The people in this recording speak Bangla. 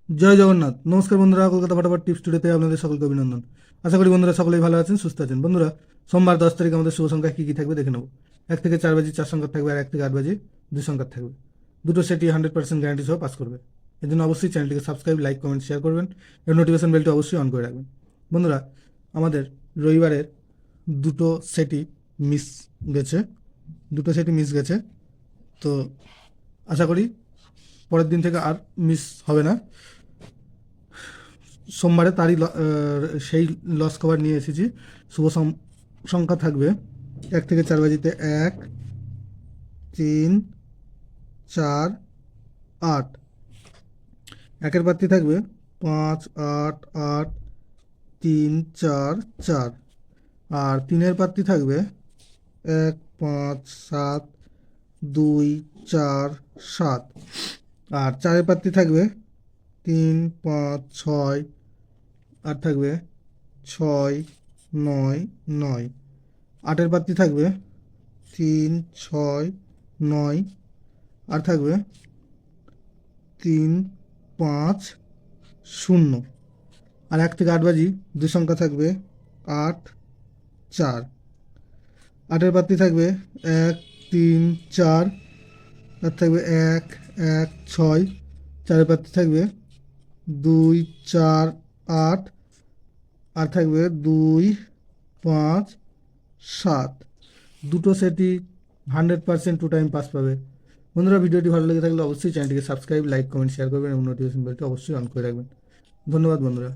জয় জগন্নাথ। নমস্কার বন্ধুরা, কলকাতা ফাটাফাট টিপস টুডেতে আপনাদের সকলকে অভিনন্দন। আশা করি বন্ধুরা সকলেই ভালো আছেন, সুস্থ আছেন। বন্ধুরা, সোমবার 10 তারিখ আমাদের শুভ সংখ্যা কী কী থাকবে দেখে নেব। 1 থেকে 4 বাজি 4 সংখ্যা থাকবে, আর 1 থেকে 8 বাজি 2 সংখ্যা থাকবে। দুটো সেটই 100% গ্যারান্টি সহ পাস করবে। এর জন্য অবশ্যই চ্যানেলটিকে সাবস্ক্রাইব, লাইক, কমেন্ট, শেয়ার করবেন এবং নোটিফিকেশন বেলটি অবশ্যই অন করে রাখবেন। বন্ধুরা, আমাদের রবিবারের দুটো সেটই মিস গেছে, তো আশা করি পরের দিন থেকে আর মিস হবে না। সোমবারে সেই লস কভার নিয়ে এসেছি। সংখ্যা থাকবে 1 থেকে 4 বাজিতে 1, 3, 4, 8। একের প্রার্থী থাকবে 5, 8, 8, 3, 4, 4। আর 3-এর প্রার্থী থাকবে 1, 5, 7, 2, 4, 7। আর 4-এর প্রার্থী থাকবে 3, 5, 6। আর থাকবে 6, 9, 9। 8-এর প্রার্থী থাকবে 3, 6, 9। আর থাকবে 3, 5, 0। আর 1 থেকে 8 বাজি 2 সংখ্যা থাকবে 8, 4। 8-এর প্রার্থী থাকবে 1, 3, 4। আর থাকবে 1, 1, 6। 4-এর প্রার্থী থাকবে 2, 4, 8। আর থাকবে 2, 5, 7। দুটো সেটই 100% টু টাইম পাস পাবে। বন্ধুরা, ভিডিওটি ভালো লেগে থাকলে অবশ্যই চ্যানেলটিকে সাবস্ক্রাইব, লাইক, কমেন্ট, শেয়ার করবেন এবং নোটিফিকেশন বেলটি অবশ্যই অন করে রাখবেন। ধন্যবাদ বন্ধুরা।